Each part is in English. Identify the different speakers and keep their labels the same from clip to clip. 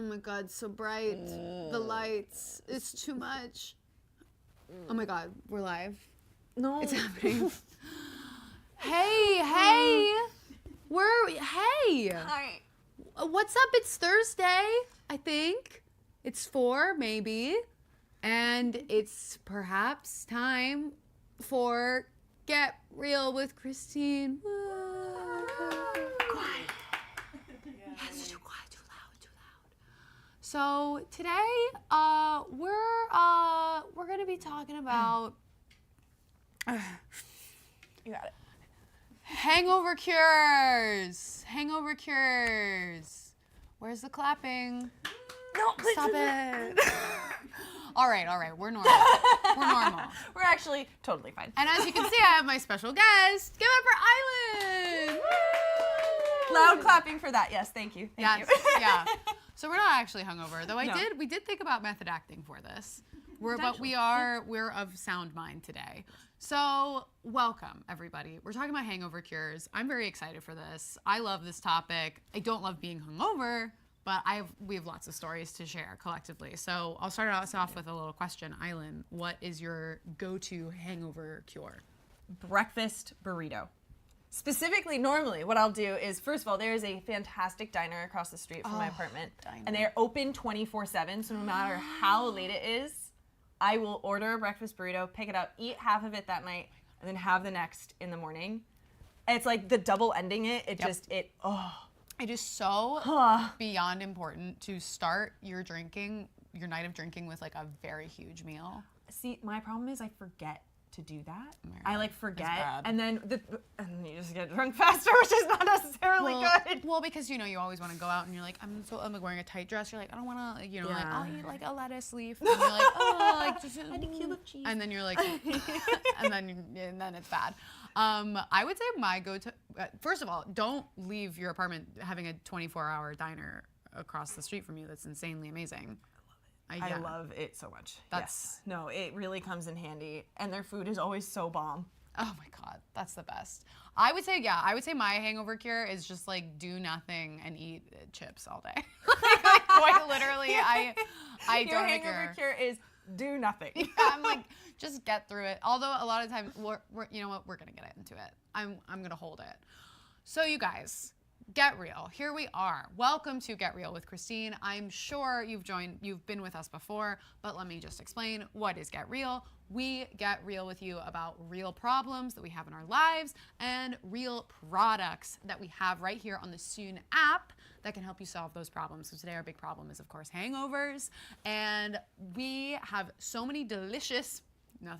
Speaker 1: Oh my God, so bright. The lights. It's too much. Oh my God, we're live.
Speaker 2: No.
Speaker 1: It's happening. Hey. Hey.
Speaker 2: Hi.
Speaker 1: What's up? It's Thursday, I think. It's 4, maybe. And it's perhaps time for Get Real with Christine. Quiet. Yes, too quiet, too loud. So today, we're gonna be talking about
Speaker 2: You got it.
Speaker 1: hangover cures. Hangover cures. Where's the clapping?
Speaker 2: No,
Speaker 1: Stop it. All right. We're normal.
Speaker 2: We're actually totally fine.
Speaker 1: And as you can see, I have my special guest. Give it up for Island.
Speaker 2: Loud clapping for that. Yes, thank you. Thank you.
Speaker 1: Yeah. So we're not actually hungover, though.
Speaker 2: No.
Speaker 1: We did think about method acting for this. We're of sound mind today. So welcome, everybody. We're talking about hangover cures. I'm very excited for this. I love this topic. I don't love being hungover, but we have lots of stories to share collectively. So I'll start us off with a little question. Island, what is your go-to hangover cure?
Speaker 2: Breakfast burrito. Specifically, normally, what I'll do is, first of all, there is a fantastic diner across the street from my apartment.
Speaker 1: Diner.
Speaker 2: And they're open 24/7, so no matter how late it is, I will order a breakfast burrito, pick it up, eat half of it that night, and then have the next in the morning. And it's like the double ending it. It
Speaker 1: It is so beyond important to start your night of drinking with like a very huge meal.
Speaker 2: See, my problem is I forget to do that.
Speaker 1: Oh my God.
Speaker 2: I like forget,
Speaker 1: bad.
Speaker 2: and then you just get drunk faster, which is not necessarily good.
Speaker 1: Well, because you always want to go out and you're like, I'm like wearing a tight dress. You're like, I don't want to, like I'll eat like a lettuce leaf. And you're like, oh, like just
Speaker 2: And a cube of cheese.
Speaker 1: And then you're like, and then it's bad. I would say my go-to. First of all, don't leave your apartment having a 24-hour diner across the street from you. That's insanely amazing.
Speaker 2: I love it so much.
Speaker 1: That's-
Speaker 2: No, it really comes in handy, and their food is always so bomb.
Speaker 1: Oh my God, that's the best. I would say my hangover cure is just like do nothing and eat chips all day. like quite literally, I
Speaker 2: Your
Speaker 1: don't
Speaker 2: hangover cure is do nothing.
Speaker 1: Yeah, I'm like just get through it. Although a lot of times we're you know what, we're gonna get into it. I'm gonna hold it. So you guys, get real. Here we are. Welcome to Get Real with Christine. I'm sure you've been with us before, but let me just explain what is Get Real. We get real with you about real problems that we have in our lives and real products that we have right here on the Soon app that can help you solve those problems. So today our big problem is, of course, hangovers. And we have so many delicious,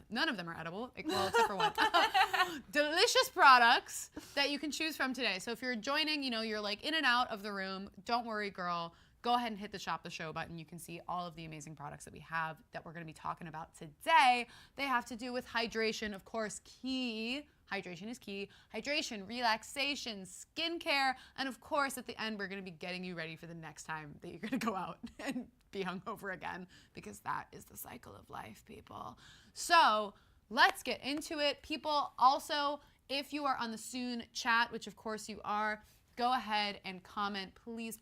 Speaker 1: none of them are edible, well, except for one. Delicious products that you can choose from today. So if you're joining, you're like in and out of the room, don't worry, girl. Go ahead and hit the shop the show button. You can see all of the amazing products that we have that we're going to be talking about today. They have to do with hydration, of course, key. Hydration is key. Hydration, relaxation, skincare, and of course, at the end, we're going to be getting you ready for the next time that you're going to go out and be hungover again, because that is the cycle of life, people. So let's get into it. People, also, if you are on the Soon chat, which of course you are, go ahead and comment, please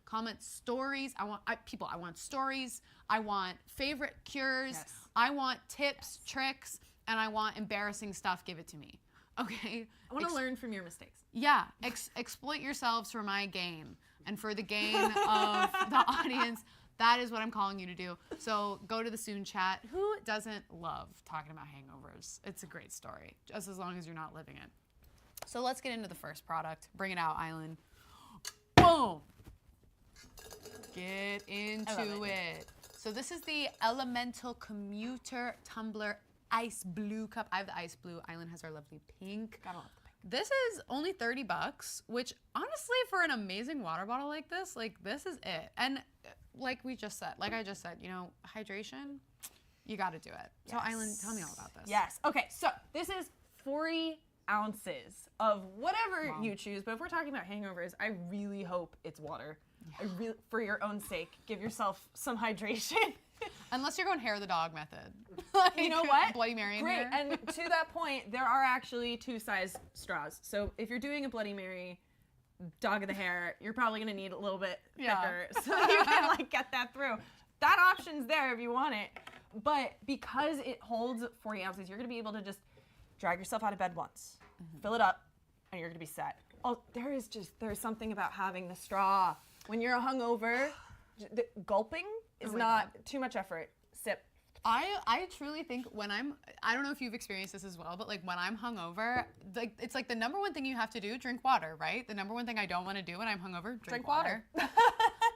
Speaker 1: comment stories. I want stories. I want favorite cures.
Speaker 2: Yes.
Speaker 1: I want tips, tricks, and I want embarrassing stuff. Give it to me. Okay?
Speaker 2: I want to learn from your mistakes.
Speaker 1: Yeah. Exploit yourselves for my gain and for the gain of the audience. That is what I'm calling you to do. So go to the Soon chat. Who doesn't love talking about hangovers? It's a great story, just as long as you're not living it. So let's get into the first product. Bring it out, Island. Boom. Get into it. So this is the Elemental Commuter Tumbler Ice Blue Cup. I have the ice blue. Island has our lovely pink.
Speaker 2: Gotta love the pink.
Speaker 1: This is only $30, which honestly, for an amazing water bottle like this is it. And like I just said, hydration, you got to do it. So Island, tell me all about this.
Speaker 2: Yes. Okay, so this is 40 ounces of whatever you choose, but if we're talking about hangovers, I really hope it's water. Yeah. For your own sake, give yourself some hydration.
Speaker 1: Unless you're going hair of the dog method.
Speaker 2: You know what?
Speaker 1: Bloody Mary in
Speaker 2: Great.
Speaker 1: here.
Speaker 2: And to that point, there are actually 2 size straws. So if you're doing a Bloody Mary, dog of the hair, you're probably gonna need a little bit
Speaker 1: Yeah.
Speaker 2: thicker so you can like get that through. That option's there if you want it. But because it holds 40 ounces, you're gonna be able to just drag yourself out of bed once, fill it up, and you're gonna be set. Oh, there's something about having the straw. When you're hungover, gulping is not too much effort. Sip.
Speaker 1: I truly think I don't know if you've experienced this as well, but like when I'm hungover, like it's like the number one thing you have to do, drink water, right? The number one thing I don't want to do when I'm hungover, drink water.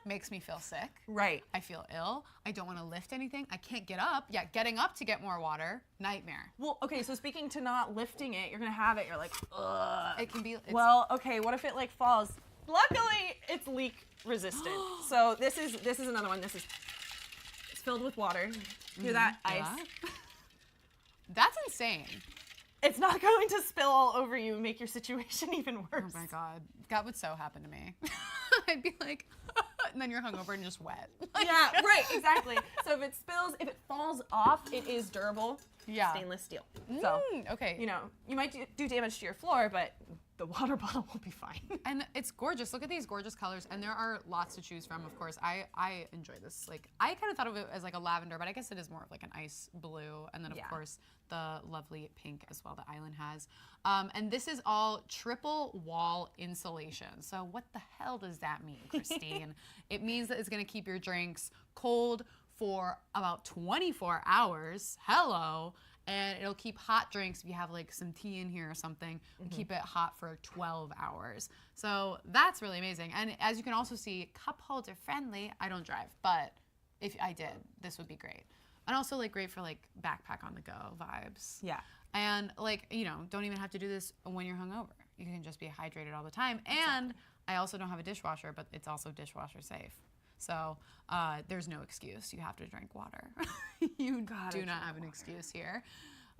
Speaker 1: Makes me feel sick.
Speaker 2: Right.
Speaker 1: I feel ill. I don't want to lift anything. I can't get up. Yeah, getting up to get more water, nightmare.
Speaker 2: Well, okay, so speaking to not lifting it, you're gonna have it, you're like, ugh.
Speaker 1: It can be,
Speaker 2: Well, okay, what if it like falls? Luckily, it's leak resistant. So this is another one. It's filled with water. Hear that? Ice.
Speaker 1: That's insane.
Speaker 2: It's not going to spill all over you and make your situation even worse.
Speaker 1: Oh my God. That would so happen to me. I'd be like, and then you're hungover and just wet.
Speaker 2: Yeah, right, exactly. So if it falls off, it is durable.
Speaker 1: Yeah.
Speaker 2: Stainless steel. So,
Speaker 1: okay.
Speaker 2: you know, you might do damage to your floor, but the water bottle will be fine.
Speaker 1: And it's gorgeous. Look at these gorgeous colors. And there are lots to choose from, of course. I enjoy this. Like, I kind of thought of it as like a lavender, but I guess it is more of like an ice blue. And then, of course, the lovely pink as well that Island has. And this is all triple wall insulation. So what the hell does that mean, Christine? It means that it's going to keep your drinks cold for about 24 hours. Hello. And it'll keep hot drinks if you have like some tea in here or something, and keep it hot for 12 hours. So that's really amazing. And as you can also see, cup holder friendly. I don't drive, but if I did, this would be great. And also like great for like backpack on the go vibes.
Speaker 2: Yeah.
Speaker 1: And like, you know, don't even have to do this when you're hungover. You can just be hydrated all the time. And I also don't have a dishwasher, but it's also dishwasher safe. So there's no excuse. You have to drink water. You do not have an excuse here.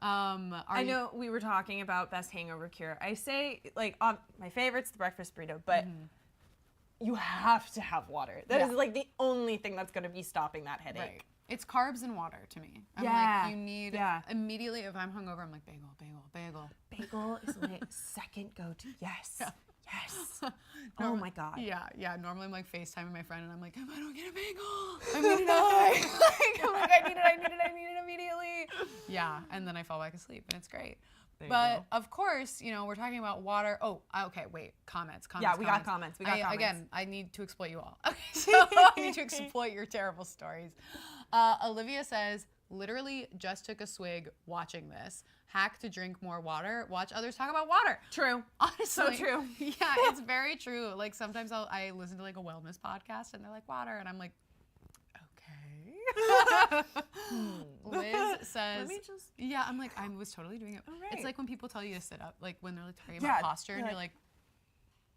Speaker 2: I know we were talking about best hangover cure. I say, like, my favorite's the breakfast burrito, but you have to have water. That is like the only thing that's going to be stopping that headache.
Speaker 1: Right. It's carbs and water to me. I'm like, you need, immediately if I'm hungover, I'm like, bagel, bagel, bagel.
Speaker 2: Bagel is my second go-to. Yes. Yeah. Yes. Oh my God.
Speaker 1: Yeah. Normally I'm like FaceTiming my friend and I'm like, if I don't get a bagel, I'm gonna die. I'm like, I need it immediately. Yeah, and then I fall back asleep and it's great. But of course, you know, we're talking about water. Oh, okay, wait, comments.
Speaker 2: Yeah, we got comments.
Speaker 1: Again, I need to exploit you all. Okay, so I need to exploit your terrible stories. Olivia says, literally just took a swig watching this. Hack to drink more water. Watch others talk about water.
Speaker 2: True.
Speaker 1: Honestly.
Speaker 2: So true.
Speaker 1: Yeah, it's very true. Like sometimes I listen to like a wellness podcast and they're like water and I'm like, okay. Liz says,
Speaker 2: Let me just...
Speaker 1: yeah, I'm like, I was totally doing it.
Speaker 2: Oh, right.
Speaker 1: It's like when people tell you to sit up, like when they're like talking about posture and you're like,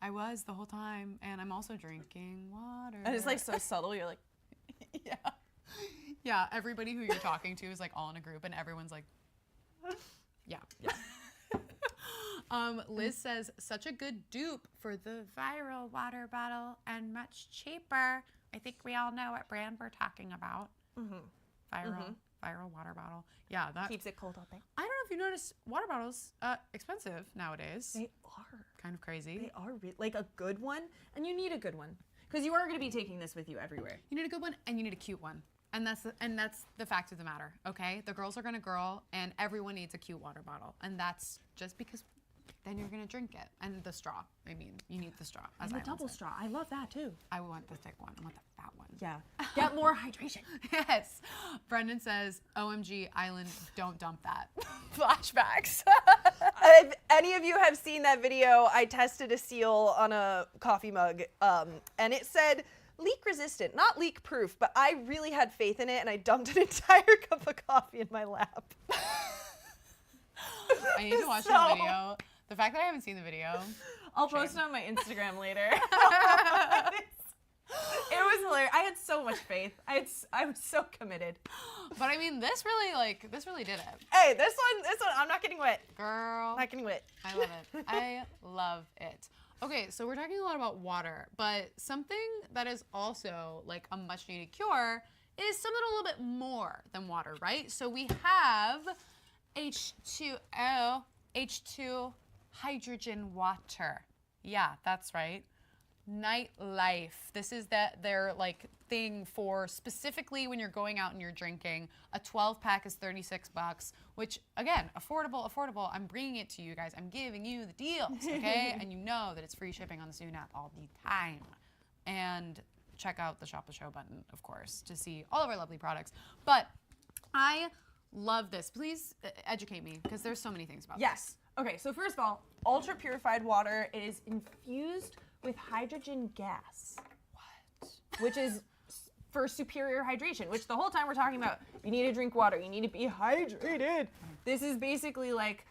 Speaker 1: I was the whole time and I'm also drinking water.
Speaker 2: And it's like so subtle. You're like,
Speaker 1: yeah. Yeah, everybody who you're talking to is like all in a group and everyone's like, yeah. Liz says, such a good dupe for the viral water bottle and much cheaper. I think we all know what brand we're talking about. Viral water bottle. Yeah, that
Speaker 2: keeps it cold all day.
Speaker 1: I don't know if you noticed, water bottles expensive nowadays.
Speaker 2: They are
Speaker 1: kind of crazy.
Speaker 2: They are like a good one, and you need a good one because you are going to be taking this with you everywhere.
Speaker 1: You need a good one, and you need a cute one. And that's the fact of the matter, okay? The girls are gonna girl, and everyone needs a cute water bottle, and that's just because then you're gonna drink it. And the straw, I mean, you need the straw.
Speaker 2: And the double straw, I love that too.
Speaker 1: I want the thick one. I want the fat one.
Speaker 2: Yeah. Get more hydration.
Speaker 1: Yes. Brendan says, OMG, Island, don't dump that. Flashbacks.
Speaker 2: If any of you have seen that video, I tested a seal on a coffee mug, and it said, leak resistant, not leak proof, but I really had faith in it and I dumped an entire cup of coffee in my lap.
Speaker 1: I need to watch the video. The fact that I haven't seen the video.
Speaker 2: I'll post it on my Instagram later. It was hilarious. I had so much faith. I was so committed.
Speaker 1: But I mean, this really did it.
Speaker 2: Hey, this one, I'm not getting wet.
Speaker 1: Girl.
Speaker 2: Not getting wet.
Speaker 1: I love it. I love it. Okay, so we're talking a lot about water, but something that is also like a much needed cure is something a little bit more than water, right? So we have H2O, H2 hydrogen water. Yeah, that's right. Nightlife. This is their like thing for specifically when you're going out and you're drinking. A 12-pack is $36, which again, affordable. I'm bringing it to you guys. I'm giving you the deals, okay? And you know that it's free shipping on the Soon app all the time. And check out the Shop the Show button, of course, to see all of our lovely products. But I love this. Please educate me because there's so many things about this.
Speaker 2: Yes. Okay, so first of all, ultra purified water is infused with hydrogen gas.
Speaker 1: What?
Speaker 2: Which is for superior hydration, which the whole time we're talking about, you need to drink water, you need to be hydrated. This is basically like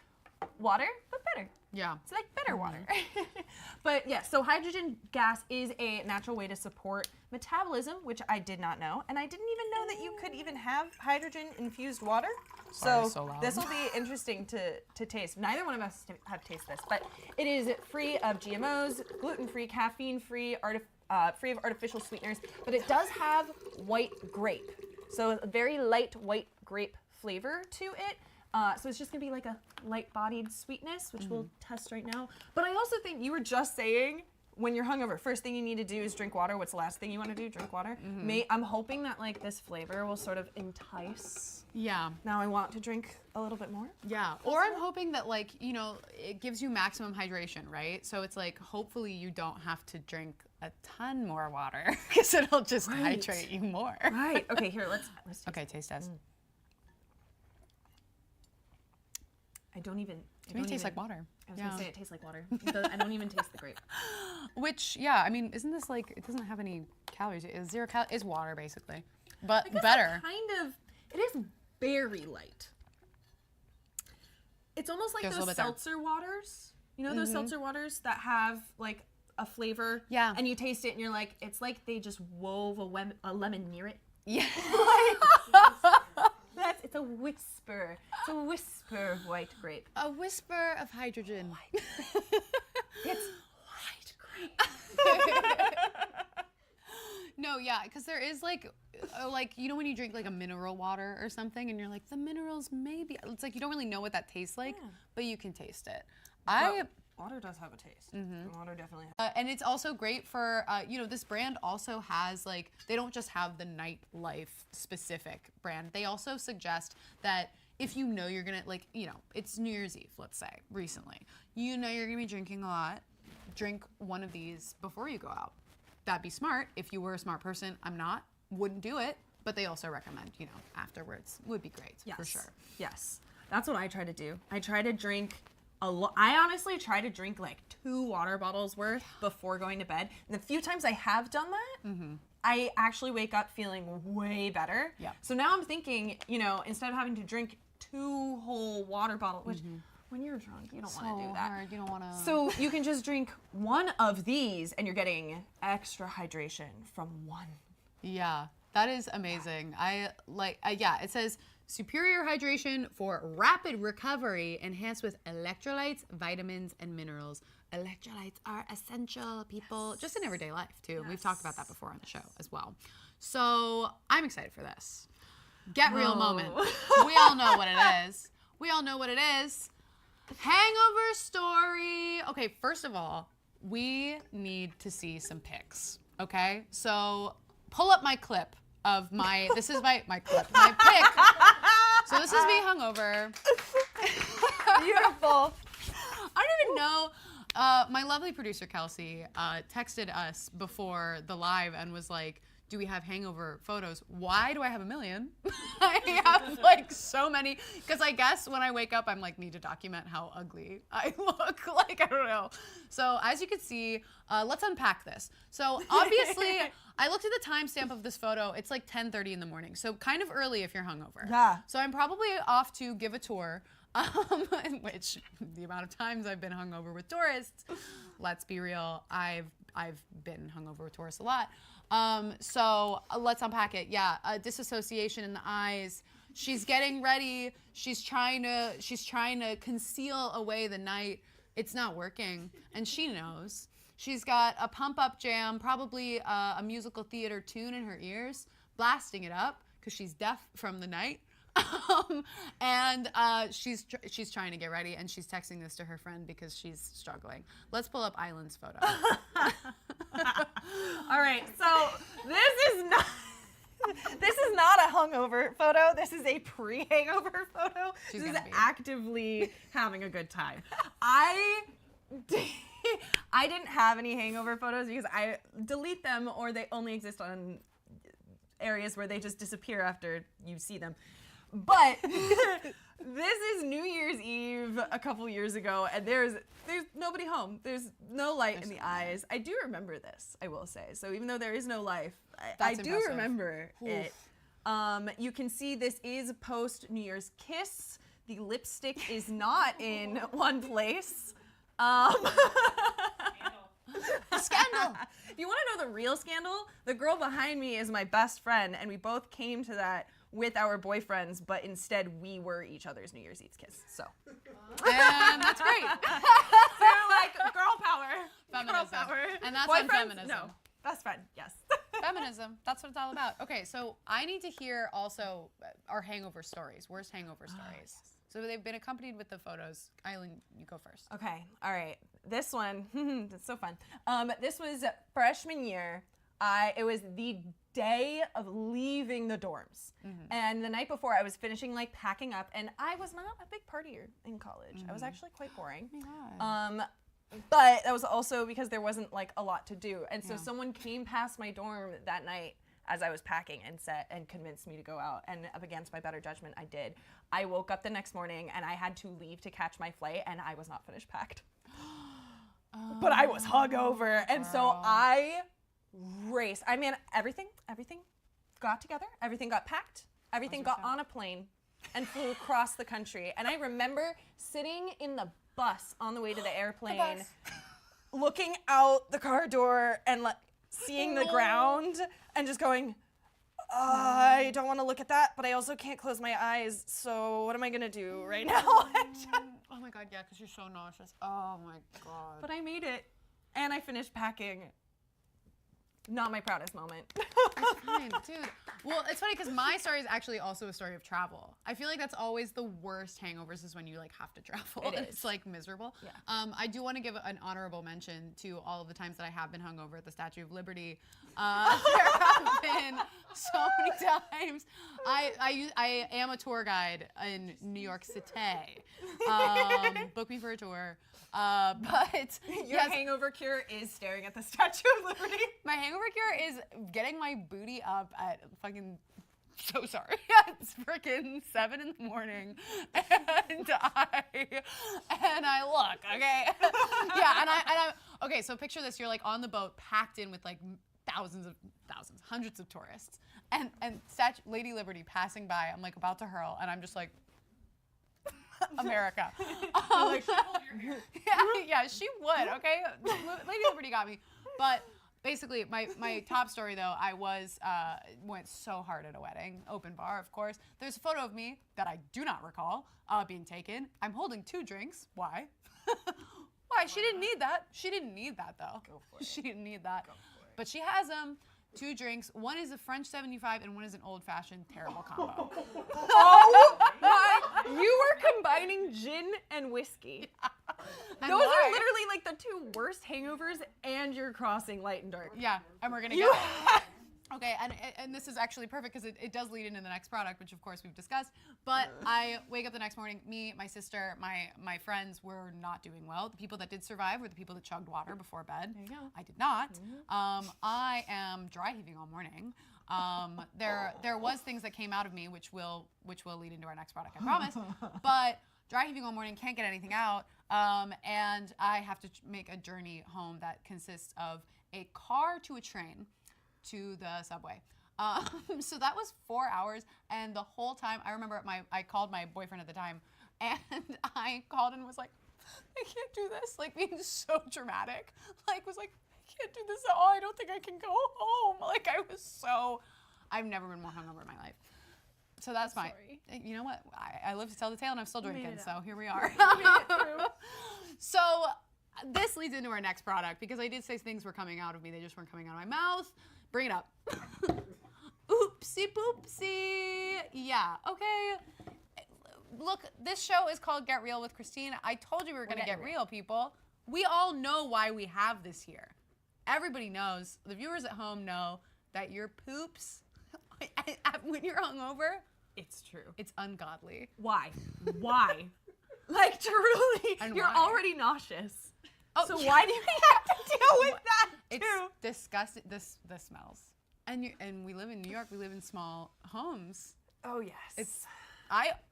Speaker 2: water, but better.
Speaker 1: Yeah.
Speaker 2: It's like better water. But yeah, so hydrogen gas is a natural way to support metabolism, which I did not know. And I didn't even know that you could even have hydrogen infused water.
Speaker 1: Sorry, so loud.
Speaker 2: This will be interesting to taste. Neither one of us have tasted this, but it is free of GMOs, gluten-free, caffeine-free, free of artificial sweeteners, but it does have white grape. So a very light white grape flavor to it. So it's just gonna be like a light-bodied sweetness, which we'll test right now. But I also think you were just saying when you're hungover, first thing you need to do is drink water. What's the last thing you want to do? Drink water. I'm hoping that like this flavor will sort of entice.
Speaker 1: Yeah.
Speaker 2: Now I want to drink a little bit more.
Speaker 1: Yeah. Or I'm hoping that like, you know, it gives you maximum hydration, right? So it's like hopefully you don't have to drink a ton more water because it'll just hydrate you more.
Speaker 2: Right. Okay, here, let's taste
Speaker 1: Okay, taste test.
Speaker 2: I don't even.
Speaker 1: To me, it tastes like water.
Speaker 2: I was gonna say it tastes like water. I don't even taste the grape.
Speaker 1: Which, yeah, I mean, isn't this like, it doesn't have any calories. It's 0 calories. It's water, basically. But better.
Speaker 2: It is very light. It's almost like those seltzer waters. You know those seltzer waters that have like a flavor?
Speaker 1: Yeah.
Speaker 2: And you taste it and you're like, it's like they just wove a lemon near it.
Speaker 1: Yeah.
Speaker 2: It's a whisper. It's a whisper of white grape.
Speaker 1: A whisper of hydrogen.
Speaker 2: It's white grape.
Speaker 1: No, yeah, because there is like, you know when you drink like a mineral water or something and you're like, the minerals maybe, it's like you don't really know what that tastes like, but you can taste it.
Speaker 2: Water does have a taste. Water definitely
Speaker 1: and it's also great for, you know, this brand also has like, they don't just have the nightlife specific brand. They also suggest that if you know you're gonna, like, you know, it's New Year's Eve, let's say, recently. You know you're gonna be drinking a lot. Drink one of these before you go out. That'd be smart. If you were a smart person, I'm not, wouldn't do it. But they also recommend, you know, afterwards would be great, for sure.
Speaker 2: Yes. That's what I try to do. I try to drink I honestly try to drink like 2 water bottles worth before going to bed. And the few times I have done that, I actually wake up feeling way better.
Speaker 1: Yeah.
Speaker 2: So now I'm thinking, you know, instead of having to drink 2 whole water bottles, which when you're drunk, you don't want to do that.
Speaker 1: Hard. You don't want to.
Speaker 2: So you can just drink 1 of these and you're getting extra hydration from 1.
Speaker 1: Yeah, that is amazing. I like, yeah, it says superior hydration for rapid recovery enhanced with electrolytes, vitamins, and minerals. Electrolytes are essential, people, just in everyday life too. We've talked about that before on the show as well. So I'm excited for this. Get real moment. We all know what it is. We all know what it is. Hangover story. Okay, first of all, we need to see some pics. Okay, so pull up my clip of my. This is my clip, my pic. So this is me hungover.
Speaker 2: Beautiful.
Speaker 1: I don't even know. My lovely producer Kelsey texted us before the live and was like, do we have hangover photos? Why do I have a million? I have like so many, because I guess when I wake up, I'm like, need to document how ugly I look. Like, I don't know. So as you can see, let's unpack this. So obviously, I looked at the timestamp of this photo. It's like 10:30 in the morning. So kind of early if you're hungover.
Speaker 2: Yeah.
Speaker 1: So I'm probably off to give a tour. In which the amount of times I've been hungover with tourists, let's be real, I've been hungover with tourists a lot. So let's unpack it. Yeah, disassociation in the eyes. She's getting ready. She's trying to conceal away the night. It's not working, and she knows. She's got a pump up jam, probably a musical theater tune in her ears, blasting it up because she's deaf from the night. And she's trying to get ready, and she's texting this to her friend because she's struggling. Let's pull up Island's photo.
Speaker 2: All right, so this is not a hungover photo. This is a pre-hangover photo. This is actively having a good time. I didn't have any hangover photos because I delete them, or they only exist on areas where they just disappear after you see them. But this is New Year's Eve a couple years ago, and there's nobody home. There's no light in the eyes. I do remember this, I will say. So even though there is no life, I do remember it. You can see this is post New Year's kiss. The lipstick is not in one place. Scandal. If you want to know the real scandal, the girl behind me is my best friend, and we both came to that with our boyfriends, but instead we were each other's New Year's Eve kiss. So.
Speaker 1: And that's great.
Speaker 2: So like girl power.
Speaker 1: Feminism.
Speaker 2: Girl power.
Speaker 1: And that's on
Speaker 2: Boyfriends?
Speaker 1: feminism.
Speaker 2: No. Best friend, yes.
Speaker 1: Feminism. That's what it's all about. Okay, so I need to hear also our hangover stories, worst hangover stories. Yes. So they've been accompanied with the photos. Eileen, you go first.
Speaker 2: Okay, all right. This one, it's so fun. This was freshman year. It was the day of leaving the dorms. And the night before, I was finishing like packing up, and I was not a big partier in college. I was actually quite boring. But that was also because there wasn't like a lot to do. And so someone came past my dorm that night as I was packing and convinced me to go out. And up against my better judgment, I did. I woke up the next morning and I had to leave to catch my flight, and I was not finished packed. But I was hungover, and so I raced. I mean, everything got together. Everything got packed. Everything got on a plane and flew across the country. And I remember sitting in the bus on the way to the airplane, looking out the car door and seeing the ground and just going, I don't want to look at that, but I also can't close my eyes, so what am I going to do right now?
Speaker 1: Oh my God, yeah, because you're so nauseous. Oh my God.
Speaker 2: But I made it, and I finished packing. Not my proudest moment.
Speaker 1: That's fine, dude. Well, it's funny because my story is actually also a story of travel. I feel like that's always the worst hangovers is when you like have to travel. It's like miserable. Yeah. I do want to give an honorable mention to all of the times that I have been hungover at the Statue of Liberty. There have been so many times. I am a tour guide in New York City. Book me for a tour. But
Speaker 2: your hangover cure is staring at the Statue of Liberty.
Speaker 1: My hangover cure is getting my booty up at fucking, so sorry, it's freaking 7 in the morning, and I look, okay? Yeah, and I'm, okay, so picture this, you're like on the boat packed in with like hundreds of tourists, and Lady Liberty passing by, I'm like about to hurl, and I'm just like, America. Yeah, she would, okay? Lady Liberty got me. But basically, my top story, though, I went so hard at a wedding. Open bar, of course. There's a photo of me that I do not recall being taken. I'm holding 2 drinks. Why? Why? She didn't need that. She didn't need that, though. Go for it. She didn't need that. Go for it. But she has them. 2 drinks. One is a French 75 and one is an old-fashioned terrible combo.
Speaker 2: Oh my! You were combining gin and whiskey. Yeah. Those are literally like the 2 worst hangovers, and you're crossing light and dark.
Speaker 1: Yeah, and we're gonna get okay, and this is actually perfect because it does lead into the next product, which of course we've discussed. But I wake up the next morning, me, my sister, my friends were not doing well. The people that did survive were the people that chugged water before bed. There you go. I did not. I am dry heaving all morning. There was things that came out of me which will lead into our next product, I promise. But dry heaving all morning, can't get anything out, and I have to make a journey home that consists of a car to a train to the subway. So that was 4 hours, and the whole time I remember I called my boyfriend at the time, and I called and was like, I can't do this, like being so dramatic, like was like, I can't do this at all, I don't think I can go home. Like I've never been more hungover in my life. So that's you know what, I live to tell the tale and I'm still drinking, so here we are. So this leads into our next product because I did say things were coming out of me, they just weren't coming out of my mouth. Bring it up. Ooh, Oopsie-poopsie. Yeah, okay. Look, this show is called Get Real with Christine. I told you we were going to get real, people. We all know why we have this here. Everybody knows. The viewers at home know that your poops, when you're hungover,
Speaker 2: It's true.
Speaker 1: it's ungodly.
Speaker 2: Why? Why? Like, truly,
Speaker 1: And
Speaker 2: you're
Speaker 1: why?
Speaker 2: already nauseous.
Speaker 1: Oh,
Speaker 2: So
Speaker 1: yeah.
Speaker 2: why do you have to deal with that
Speaker 1: It's
Speaker 2: too?
Speaker 1: disgusting. The smells. And we live in New York. We live in small homes.
Speaker 2: Oh yes.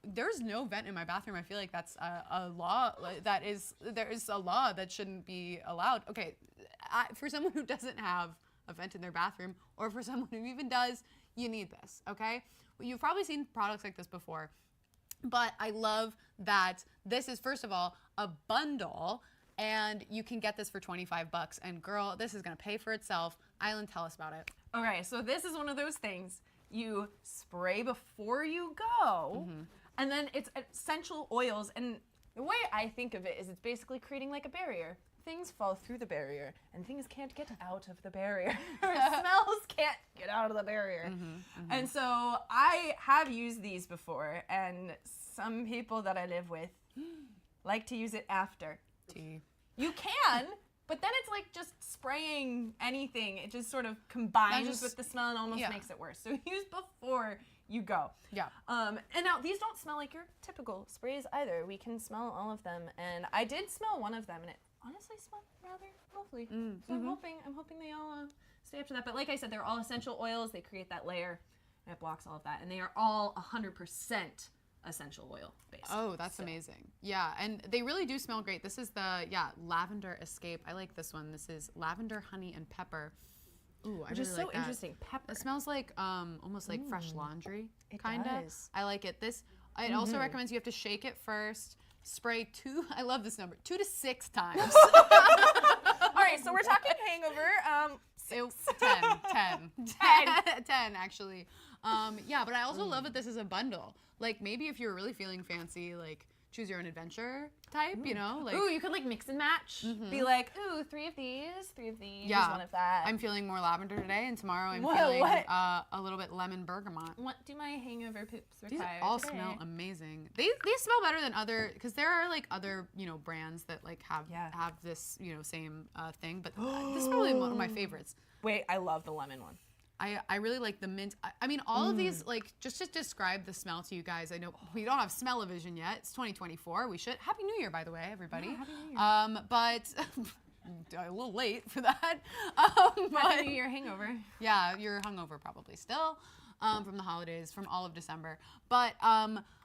Speaker 1: There's no vent in my bathroom. I feel like that's a law there is a law that shouldn't be allowed. Okay, for someone who doesn't have a vent in their bathroom, or for someone who even does, you need this. Okay, well, you've probably seen products like this before, but I love that this is, first of all, a bundle, and you can get this for $25. And girl, this is gonna pay for itself. Island, tell us about it.
Speaker 2: Okay, so this is one of those things you spray before you go, and then it's essential oils. And the way I think of it is it's basically creating like a barrier. Things fall through the barrier, and things can't get out of the barrier. Smells can't get out of the barrier. And so I have used these before, and some people that I live with like to use it after.
Speaker 1: Tea.
Speaker 2: You can, but then it's like just spraying anything. It just sort of combines with the smell and almost makes it worse. So use before you go.
Speaker 1: Yeah.
Speaker 2: And now these don't smell like your typical sprays either. We can smell all of them, and I did smell one of them, and it honestly smelled rather lovely. So I'm hoping they all stay up to that. But like I said, they're all essential oils. They create that layer, and it blocks all of that, and they are all 100% essential oil based.
Speaker 1: Oh, that's amazing. Yeah, and they really do smell great. This is the, Lavender Escape. I like this one. This is lavender, honey, and pepper. Ooh,
Speaker 2: Which
Speaker 1: I
Speaker 2: is
Speaker 1: really
Speaker 2: so
Speaker 1: like that.
Speaker 2: interesting. Pepper.
Speaker 1: It smells like almost like fresh laundry,
Speaker 2: It
Speaker 1: kind of.
Speaker 2: does.
Speaker 1: I like it. It also recommends you have to shake it first, spray I love this number, 2 to 6 times.
Speaker 2: All right, so we're talking Hangover.
Speaker 1: 10 actually. Yeah, but I also love that this is a bundle. Like, maybe if you're really feeling fancy, like choose your own adventure type, you know? Like,
Speaker 2: Ooh, you could like mix and match. Be like, ooh, 3 of these, 3 of these,
Speaker 1: yeah,
Speaker 2: 1 of that.
Speaker 1: I'm feeling more lavender today, and tomorrow I'm
Speaker 2: Whoa,
Speaker 1: feeling
Speaker 2: what?
Speaker 1: a little bit lemon bergamot.
Speaker 2: What do my hangover poops
Speaker 1: These
Speaker 2: require
Speaker 1: all
Speaker 2: today?
Speaker 1: smell amazing. They smell better than other, because there are like other, brands that like have this, same thing, but this is probably one of my favorites.
Speaker 2: Wait, I love the lemon one.
Speaker 1: I really like the mint. I mean, all of these, like, just to describe the smell to you guys, I know we don't have smell-o-vision yet. It's 2024. We should. Happy New Year, by the way, everybody.
Speaker 2: Yeah, Happy New Year.
Speaker 1: But a little late for that.
Speaker 2: Happy New Year hangover.
Speaker 1: Yeah, you're hungover probably still from the holidays, from all of December. But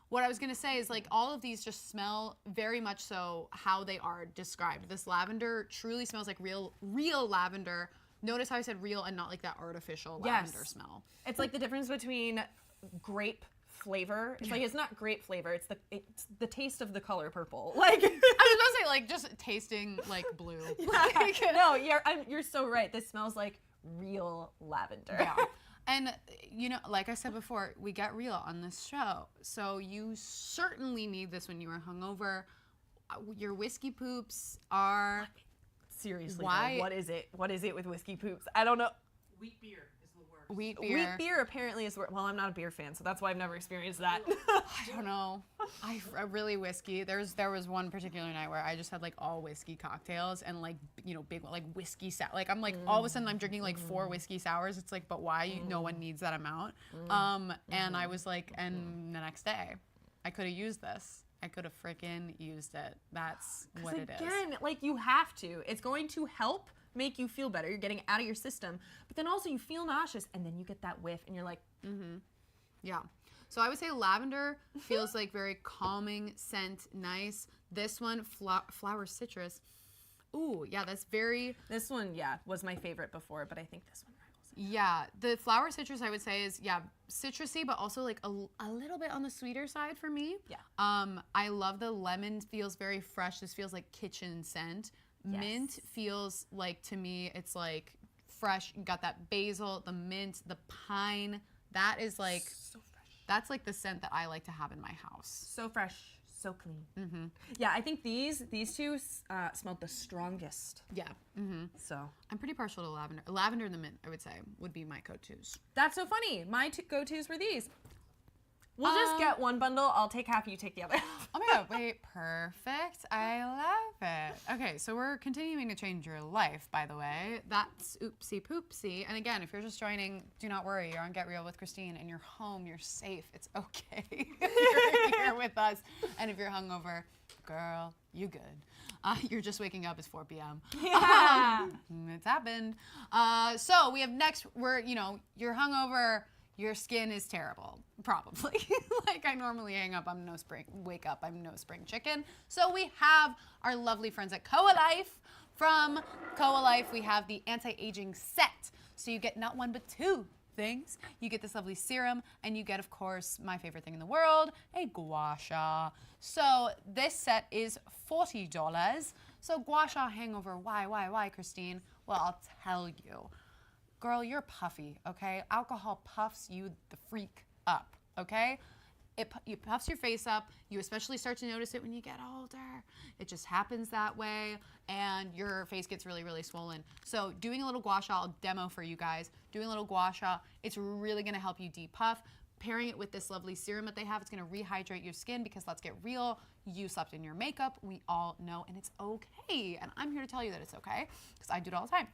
Speaker 1: what I was going to say is, like, all of these just smell very much so how they are described. This lavender truly smells like real lavender. Notice how I said real and not like that artificial lavender smell.
Speaker 2: It's like the difference between grape flavor. It's like, it's not grape flavor. It's the taste of the color purple. Like,
Speaker 1: I was gonna say, like, just tasting like blue. Like,
Speaker 2: no, you're so right. This smells like real lavender.
Speaker 1: yeah. And, like I said before, we get real on this show. So you certainly need this when you are hungover. Your whiskey poops are...
Speaker 2: Seriously,
Speaker 1: Why-
Speaker 2: though, what is it? What is it with whiskey poops? I don't know.
Speaker 3: Wheat beer is the worst.
Speaker 1: Wheat beer.
Speaker 2: Wheat beer apparently is. Well, I'm not a beer fan, so that's why I've never experienced that.
Speaker 1: I don't know. I really whiskey. There was one particular night where I just had like all whiskey cocktails and like big like whiskey like I'm like all of a sudden I'm drinking like 4 whiskey sours. It's like, but why? No one needs that amount. And I was like, and the next day, I could have used this. I could have freaking used it. That's what it is.
Speaker 2: Again, like, you have to. It's going to help make you feel better. You're getting it out of your system, but then also you feel nauseous, and then you get that whiff, and you're like,
Speaker 1: Yeah. So I would say lavender feels like very calming scent, nice. This one, flower citrus. Ooh, yeah, that's very...
Speaker 2: this one, was my favorite before, but I think this one rivals it.
Speaker 1: Yeah, the flower citrus I would say is, citrusy, but also like a little bit on the sweeter side for me.
Speaker 2: Yeah.
Speaker 1: I love the lemon, feels very fresh. This feels like kitchen scent.
Speaker 2: Yes.
Speaker 1: Mint feels like, to me, it's like fresh. You got that basil, the mint, the pine. That is like...
Speaker 2: So fresh.
Speaker 1: That's like the scent that I like to have in my house.
Speaker 2: So fresh. So clean. Yeah, I think these two smelled the strongest.
Speaker 1: Yeah.
Speaker 2: So
Speaker 1: I'm pretty partial to lavender. Lavender and the mint, I would say, would be my go-tos.
Speaker 2: that's so funny. My two go-tos were these. We'll just get one bundle. I'll take half, you take the other.
Speaker 1: Oh my god, wait, perfect. I love it. Okay, so we're continuing to change your life, by the way. That's oopsie poopsie. And again, if you're just joining, do not worry. You're on Get Real with Christine and you're home, you're safe. It's okay. You're here with us. And if you're hungover, girl, you good. You're just waking up, it's 4 p.m.
Speaker 2: Yeah.
Speaker 1: It's happened. So we have next, you're hungover, your skin is terrible, probably. Like I normally wake up, I'm no spring chicken. So we have our lovely friends at Koa Life. From Koa Life, we have the anti-aging set. So you get not one, but two things. You get this lovely serum, and you get, of course, my favorite thing in the world, a gua sha. So this set is $40. So gua sha hangover, why, Christine? Well, I'll tell you. Girl, you're puffy, okay? Alcohol puffs you the freak up, okay? It puffs your face up. You especially start to notice it when you get older. It just happens that way, and your face gets really, really swollen. So doing a little gua sha, I'll demo for you guys. Doing a little gua sha, it's really gonna help you depuff. Pairing it with this lovely serum that they have, it's gonna rehydrate your skin because let's get real, you slept in your makeup, we all know, and it's okay. And I'm here to tell you that it's okay, because I do it all the time.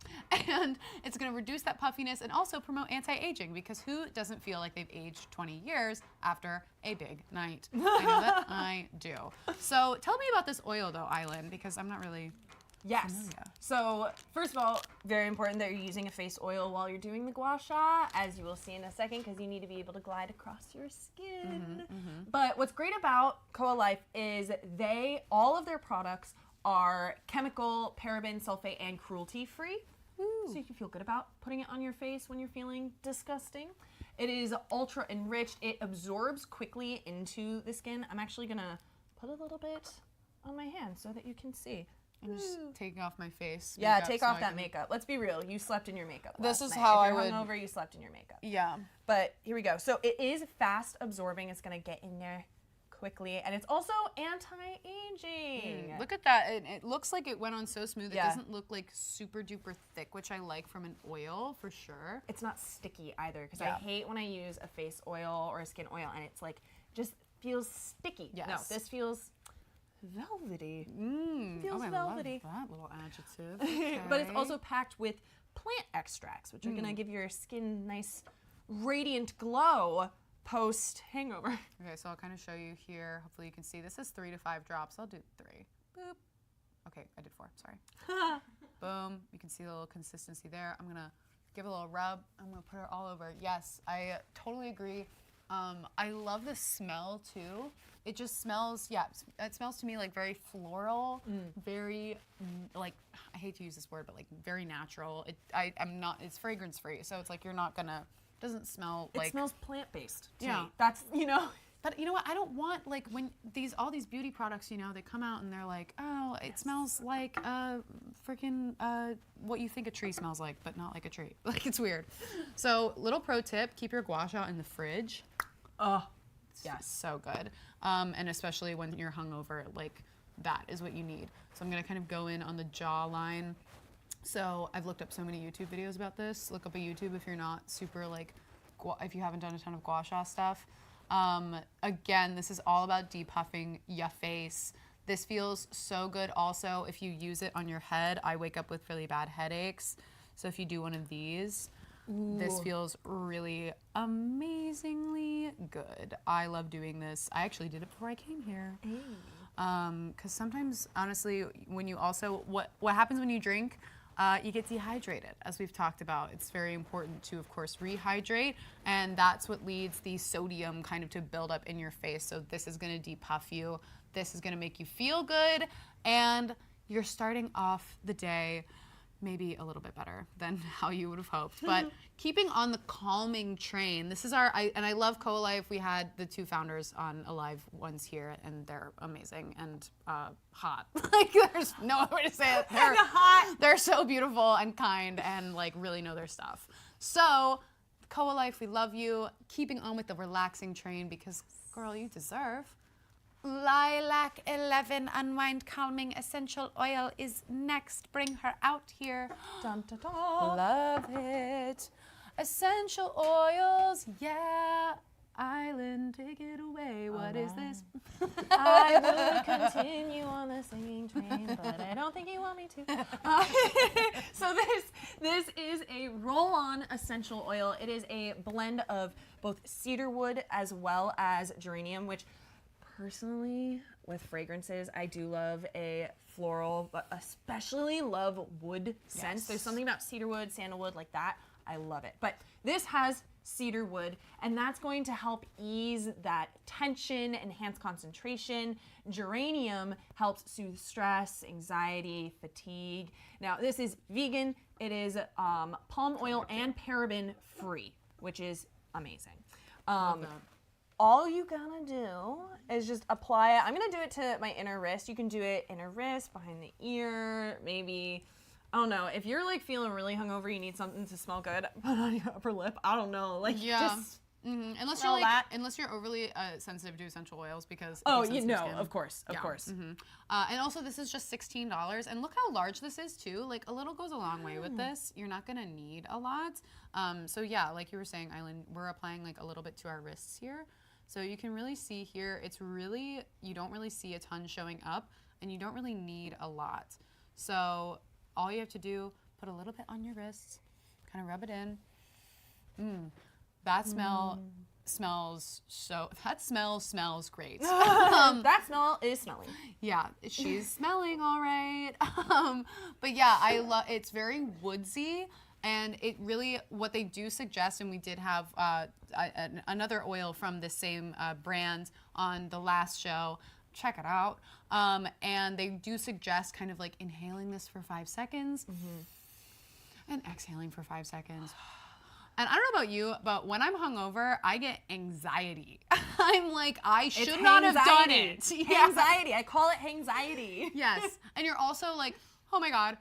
Speaker 1: And it's gonna reduce that puffiness and also promote anti-aging, because who doesn't feel like they've aged 20 years after a big night? I know that I do. So tell me about this oil though, Island, because I'm not really
Speaker 2: Yes.
Speaker 1: familiar.
Speaker 2: So first of all, very important that you're using a face oil while you're doing the gua sha, as you will see in a second, because you need to be able to glide across your skin. But what's great about Koa Life is all of their products are chemical, paraben, sulfate, and cruelty-free. So you can feel good about putting it on your face when you're feeling disgusting. It is ultra enriched. It absorbs quickly into the skin. I'm actually gonna put a little bit on my hand so that you can see.
Speaker 1: I'm just taking off my face.
Speaker 2: Yeah,
Speaker 1: makeup
Speaker 2: take
Speaker 1: so
Speaker 2: off
Speaker 1: I
Speaker 2: that
Speaker 1: can-
Speaker 2: makeup. Let's be real. You slept in your makeup.
Speaker 1: This
Speaker 2: last
Speaker 1: is
Speaker 2: night.
Speaker 1: how
Speaker 2: If
Speaker 1: I
Speaker 2: you're
Speaker 1: would-
Speaker 2: hungover, you slept in your makeup.
Speaker 1: Yeah.
Speaker 2: But here we go. So it is fast absorbing. It's gonna get in there quickly, and it's also anti-aging.
Speaker 1: Look at that. It looks like it went on so smooth.
Speaker 2: Yeah.
Speaker 1: It doesn't look like super duper thick, which I like from an oil for sure.
Speaker 2: It's not sticky either, because
Speaker 1: Yeah.
Speaker 2: I hate when I use a face oil or a skin oil and it's like just feels sticky. No,
Speaker 1: Yes.
Speaker 2: this feels velvety. Feels
Speaker 1: I
Speaker 2: velvety.
Speaker 1: love that little adjective.
Speaker 2: But it's
Speaker 1: Okay.
Speaker 2: also packed with plant extracts, which are gonna give your skin nice radiant glow post hangover.
Speaker 1: Okay, so I'll kind of show you here. Hopefully you can see. This is 3 to 5 drops. I'll do 3. Boop. Okay, I did 4. Sorry. Boom. You can see the little consistency there. I'm gonna give it a little rub. I'm gonna put it all over. Yes, I totally agree. I love the smell too. It just smells, it smells to me like very floral, very like, I hate to use this word, but like very natural. It's fragrance free, so it's like you're not gonna, doesn't smell like.
Speaker 2: It smells plant-based to
Speaker 1: Yeah.
Speaker 2: me. That's,
Speaker 1: But you know what? I don't want like when all these beauty products, they come out and they're like, oh, it smells like freaking what you think a tree smells like, but not like a tree. Like it's weird. So little pro tip: keep your gua sha in the fridge.
Speaker 2: Oh,
Speaker 1: Yes, so good. And especially when you're hungover, like that is what you need. So I'm gonna kind of go in on the jawline. So I've looked up so many YouTube videos about this. Look up a YouTube if you're not super like, if you haven't done a ton of gua sha stuff. Again, this is all about depuffing your face. This feels so good also if you use it on your head. I wake up with really bad headaches. So if you do one of these, this feels really amazingly good. I love doing this. I actually did it before I came here. Because sometimes, honestly, when you also, what happens when you drink, you get dehydrated, as we've talked about. It's very important to, of course, rehydrate, and that's what leads the sodium kind of to build up in your face. So this is gonna depuff you. This is gonna make you feel good, and you're starting off the day maybe a little bit better than how you would have hoped. But keeping on the calming train, this is and I love Koa Life. We had the 2 founders on a live once here, and they're amazing and hot. Like there's no other way to say it. They're
Speaker 2: hot.
Speaker 1: They're so beautiful and kind and like really know their stuff. So Koa Life, we love you. Keeping on with the relaxing train because girl, you deserve Lilac 11 Unwind Calming Essential Oil is next. Bring her out here.
Speaker 2: Dun, dun, dun.
Speaker 1: Love it. Essential oils, yeah. Island, take it away. What is this?
Speaker 2: I will continue on the singing train, but I don't think you want me to. So this is a roll-on essential oil. It is a blend of both cedarwood as well as geranium, which personally, with fragrances, I do love a floral, but especially love wood scents.
Speaker 1: Yes.
Speaker 2: There's something about cedarwood, sandalwood, like that. I love it. But this has cedar wood, and that's going to help ease that tension, enhance concentration. Geranium helps soothe stress, anxiety, fatigue. Now, this is vegan. It is palm oil and paraben free, which is amazing. All you gotta do is just apply it. I'm gonna do it to my inner wrist. You can do it inner wrist, behind the ear, maybe, I don't know. If you're like feeling really hungover, you need something to smell good, put on your upper lip. I don't know. Like, just
Speaker 1: Unless
Speaker 2: smell
Speaker 1: you're
Speaker 2: that.
Speaker 1: unless you're overly sensitive to essential oils because
Speaker 2: of course.
Speaker 1: and also this is just $16, and look how large this is too. Like, a little goes a long way with this. You're not gonna need a lot. So yeah, like you were saying, Island, we're applying like a little bit to our wrists here. So you can really see here, it's really, you don't really see a ton showing up, and you don't really need a lot. So all you have to do, put a little bit on your wrists, kind of rub it in. That smell smells great.
Speaker 2: That smell is smelling.
Speaker 1: Yeah, she's smelling all right. But yeah, I love, it's very woodsy, and it really, what they do suggest, and we did have another oil from this same brand on the last show, check it out. And they do suggest kind of like inhaling this for 5 seconds and exhaling for 5 seconds. And I don't know about you, but when I'm hungover, I get anxiety. I'm like, I should not have done it. Yeah.
Speaker 2: Anxiety. I call it anxiety.
Speaker 1: Yes. And you're also like, oh my God,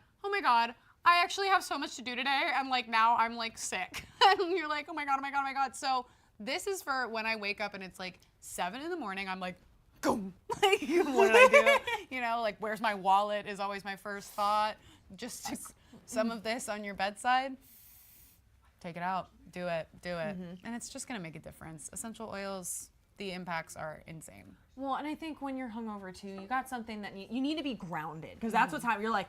Speaker 1: I actually have so much to do today. And like, now I'm like sick. And you're like, oh my God. So this is for when I wake up and it's like 7 in the morning. I'm like, boom. Like, what did I do? You know, like, where's my wallet is always my first thought. Just some of this on your bedside. Take it out. Do it. And it's just going to make a difference. Essential oils, the impacts are insane.
Speaker 2: Well, and I think when you're hungover too, you got something that you need to be grounded, because that's what's happening. You're like,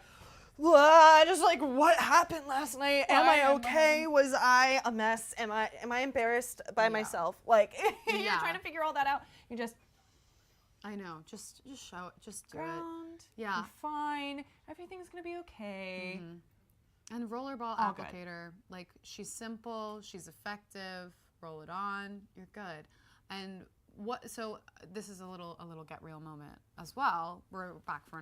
Speaker 2: just like, what happened last night? Am I okay? Was I a mess? Am I embarrassed by myself? Like, you're trying to figure all that out. You just,
Speaker 1: I know. Just show it. Just do
Speaker 2: ground.
Speaker 1: it. Yeah.
Speaker 2: You're fine. Everything's going to be okay.
Speaker 1: And rollerball
Speaker 2: All
Speaker 1: applicator, like, she's simple, she's effective. Roll it on, you're good. And so this is a little get real moment as well. We're back for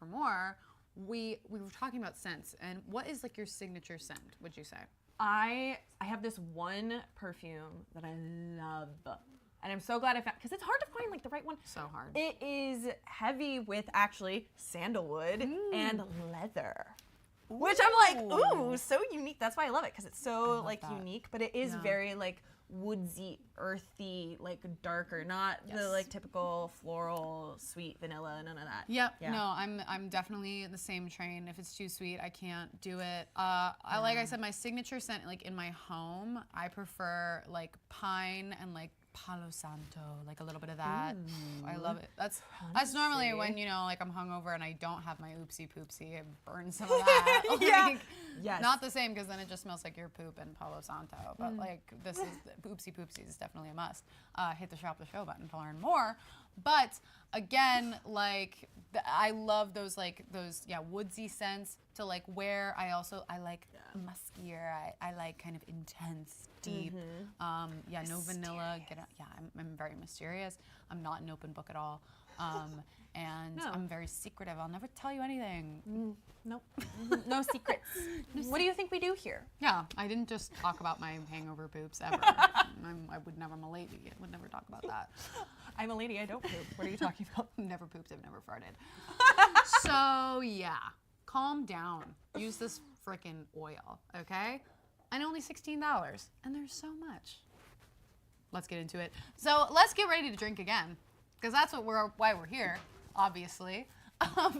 Speaker 1: more. We were talking about scents, and what is like your signature scent, would you say?
Speaker 2: I have this one perfume that I love, and I'm so glad I found, because it's hard to find like the right one.
Speaker 1: So hard.
Speaker 2: It is heavy with actually sandalwood and leather. Which I'm like, ooh, so unique. That's why I love it, because it's so like unique, but it is very like woodsy, earthy, like darker, not the like typical floral, sweet vanilla, none of that.
Speaker 1: Yep. Yeah. No, I'm definitely the same train. If it's too sweet, I can't do it. Like I said, my signature scent, like in my home, I prefer like pine and like Palo Santo, like a little bit of that. I love it. That's normally when, you know, like I'm hungover and I don't have my oopsie poopsie, I burn some of that. Like,
Speaker 2: yes.
Speaker 1: Not the same, because then it just smells like your poop and Palo Santo. But like, this is oopsie poopsie is definitely a must. Hit the shop the show button to learn more. But again, like I love those woodsy scents to like wear. I like muskier. I like kind of intense, deep. No vanilla. I'm very mysterious. I'm not an open book at all. And I'm very secretive. I'll never tell you anything.
Speaker 2: Nope. No secrets. What do you think we do here?
Speaker 1: Yeah, I didn't just talk about my hangover poops ever. I'm a lady. I would never talk about that.
Speaker 2: I'm a lady, I don't poop. What are you talking about?
Speaker 1: Never pooped, I've never farted. So yeah, calm down. Use this frickin' oil, okay? And only $16, and there's so much. Let's get into it. So let's get ready to drink again. because that's why we're here, obviously.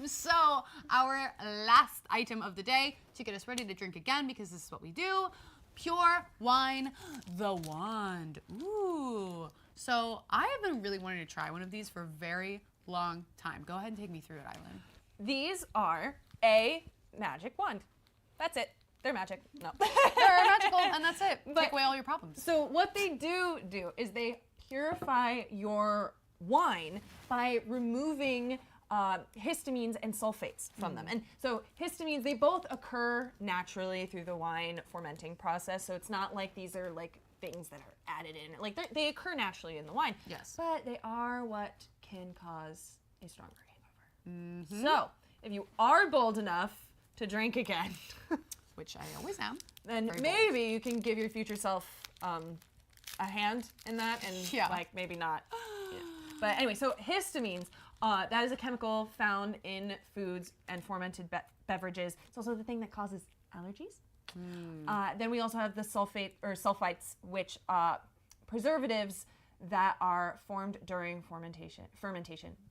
Speaker 1: So our last item of the day to get us ready to drink again, because this is what we do, pure wine, the wand. Ooh. So I have been really wanting to try one of these for a very long time. Go ahead and take me through it, Eileen.
Speaker 2: These are a magic wand. That's it. They're magic. No.
Speaker 1: They're magical, and that's it.
Speaker 2: But-
Speaker 1: Take away all your problems.
Speaker 2: So what they do is they purify your wine by removing histamines and sulfates from them. And so histamines, they both occur naturally through the wine fermenting process. So it's not like these are like things that are added in. Like they occur naturally in the wine.
Speaker 1: Yes.
Speaker 2: But they are what can cause a stronger hangover. So if you are bold enough to drink again,
Speaker 1: Which I always am.
Speaker 2: then
Speaker 1: Very bold.
Speaker 2: maybe you can give your future self a hand in that, and
Speaker 1: Yeah.
Speaker 2: like maybe not. Yeah. But anyway, so histamines, that is a chemical found in foods and fermented beverages. It's also the thing that causes allergies. Then we also have the sulfites, which preservatives that are formed during fermentation,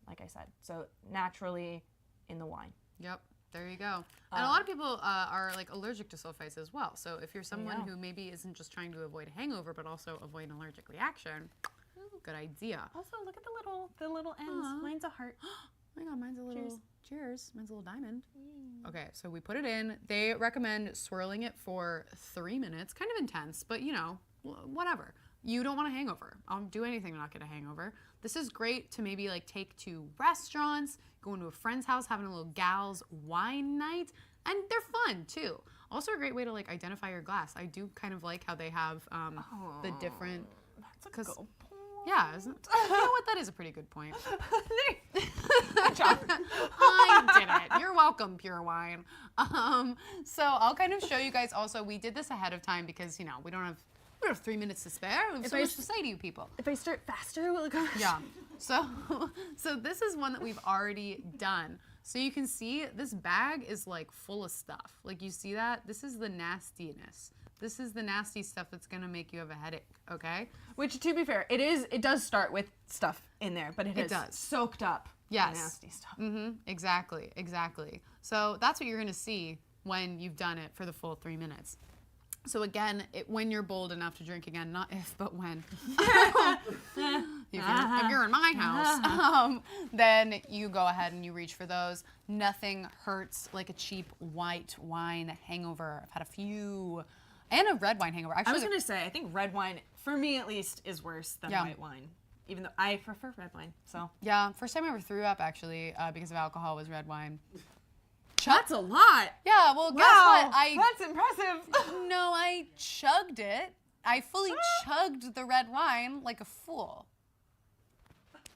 Speaker 2: like I said. So naturally in the wine.
Speaker 1: Yep. There you go. And a lot of people are like allergic to sulfites as well. So if you're someone
Speaker 2: Yeah.
Speaker 1: who maybe isn't just trying to avoid a hangover, but also avoid an allergic reaction, good idea.
Speaker 2: Also, look at the little ends.
Speaker 1: Aw.
Speaker 2: Mine's a heart.
Speaker 1: Oh my God, mine's a little, cheers. Mine's a little diamond.
Speaker 2: Mm.
Speaker 1: Okay, so we put it in. They recommend swirling it for 3 minutes. Kind of intense, but you know, whatever. You don't want a hangover. I'll do anything to not get a hangover. This is great to maybe like take to restaurants, going to a friend's house, having a little gals wine night, and they're fun too. Also a great way to like identify your glass. I do kind of like how they have the different,
Speaker 2: That's a
Speaker 1: 'cause-
Speaker 2: good point.
Speaker 1: yeah, isn't, you know what, that is a pretty good point.
Speaker 2: Good job.
Speaker 1: I did it. You're welcome, Pure Wine. So I'll kind of show you guys also, we did this ahead of time because, you know, we don't have 3 minutes to spare. We have
Speaker 2: If
Speaker 1: so
Speaker 2: I
Speaker 1: much
Speaker 2: s-
Speaker 1: to say to you people.
Speaker 2: If I start faster, will it go?
Speaker 1: Yeah. So this is one that we've already done. So you can see this bag is like full of stuff. Like you see that? This is the nastiness. This is the nasty stuff that's gonna make you have a headache, okay?
Speaker 2: Which, to be fair, it does start with stuff in there, but it
Speaker 1: does.
Speaker 2: soaked up
Speaker 1: Yes.
Speaker 2: the nasty stuff.
Speaker 1: Exactly. So that's what you're gonna see when you've done it for the full 3 minutes. So again, when you're bold enough to drink again, not if, but when. If you're in my house, then you go ahead and you reach for those. Nothing hurts like a cheap white wine hangover. I've had a few. And a red wine hangover.
Speaker 2: I
Speaker 1: Actually,
Speaker 2: was gonna say, I think red wine, for me at least, is worse than
Speaker 1: Yeah.
Speaker 2: white wine. Even though I prefer red wine, so.
Speaker 1: yeah, first time I ever threw up actually because of alcohol was red wine.
Speaker 2: That's a lot.
Speaker 1: Yeah, well, guess what?
Speaker 2: That's impressive.
Speaker 1: No, I chugged it. I fully chugged the red wine like a fool.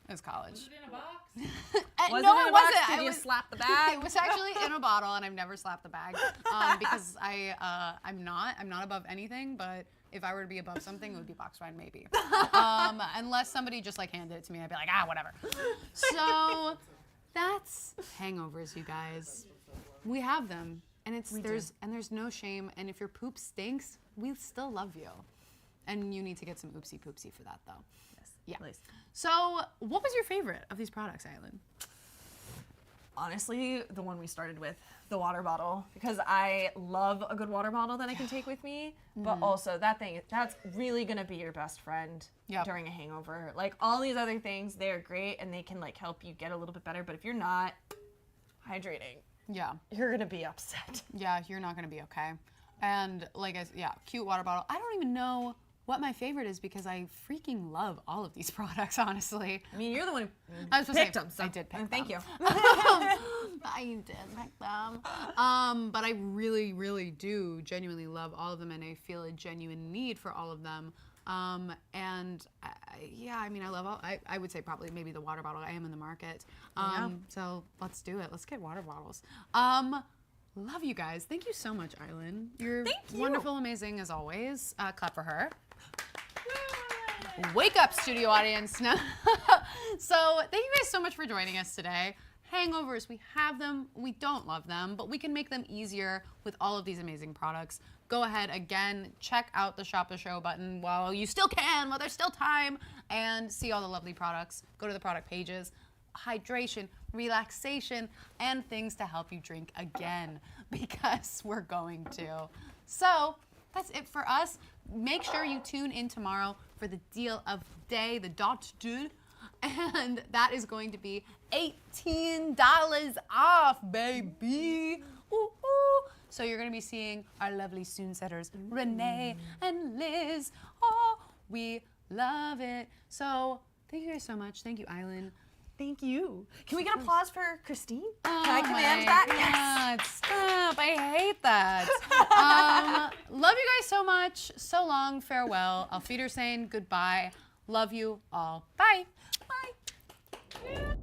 Speaker 1: It was college.
Speaker 3: Was it in a box?
Speaker 2: Was
Speaker 1: No,
Speaker 2: it in
Speaker 1: it
Speaker 2: a box?
Speaker 1: wasn't.
Speaker 2: Did
Speaker 1: I
Speaker 2: you
Speaker 1: was-
Speaker 2: slap the bag?
Speaker 1: It was actually in a bottle, and I've never slapped the bag because I'm not above anything. But if I were to be above something, it would be box wine, maybe. Unless somebody just like handed it to me, I'd be like, whatever. So that's hangovers, you guys. We have them, and there's no shame. And if your poop stinks, we still love you. And you need to get some oopsie poopsie for that, though.
Speaker 2: Yes,
Speaker 1: Yeah.
Speaker 2: please.
Speaker 1: So, what was your favorite of these products, Eileen?
Speaker 2: Honestly, the one we started with, the water bottle, because I love a good water bottle that I can take with me, but also that's really gonna be your best friend
Speaker 1: Yep.
Speaker 2: during a hangover. Like all these other things, they're great and they can like help you get a little bit better, but if you're not hydrating,
Speaker 1: Yeah.
Speaker 2: you're gonna be upset.
Speaker 1: Yeah, you're not gonna be okay. And cute water bottle. I don't even know what my favorite is because I freaking love all of these products, honestly.
Speaker 2: I mean, you're the one who
Speaker 1: I was supposed to
Speaker 2: picked
Speaker 1: say,
Speaker 2: them, so
Speaker 1: I did pick
Speaker 2: thank
Speaker 1: them.
Speaker 2: you.
Speaker 1: I did pick them. But I really, really do genuinely love all of them, and I feel a genuine need for all of them. And I love all, I would say probably maybe the water bottle. I am in the market. So let's do it. Let's get water bottles. Love you guys. Thank you so much, Eileen. You're
Speaker 2: Thank you.
Speaker 1: wonderful, amazing as always. Clap for her. Wake up, studio audience. No. So thank you guys so much for joining us today. hangovers. We have them. We don't love them, but we can make them easier with all of these amazing products. Go ahead, again, check out the Shop the Show button while you still can, while there's still time, and see all the lovely products. Go to the product pages. Hydration, relaxation, and things to help you drink again, because we're going to. So that's it for us. Make sure you tune in tomorrow for the deal of the day, the dot du, and that is going to be $18 off, baby. Ooh, ooh. So you're going to be seeing our lovely Soonsetters, Renee and Liz. Oh, we love it. So thank you guys so much. Thank you, Island.
Speaker 2: Thank you. Can we get applause for Christine?
Speaker 1: Oh
Speaker 2: Can I command that?
Speaker 1: God, stop. I hate that. Love you guys so much. So long. Farewell. Auf Wiedersehen. Goodbye. Love you all. Bye. Bye.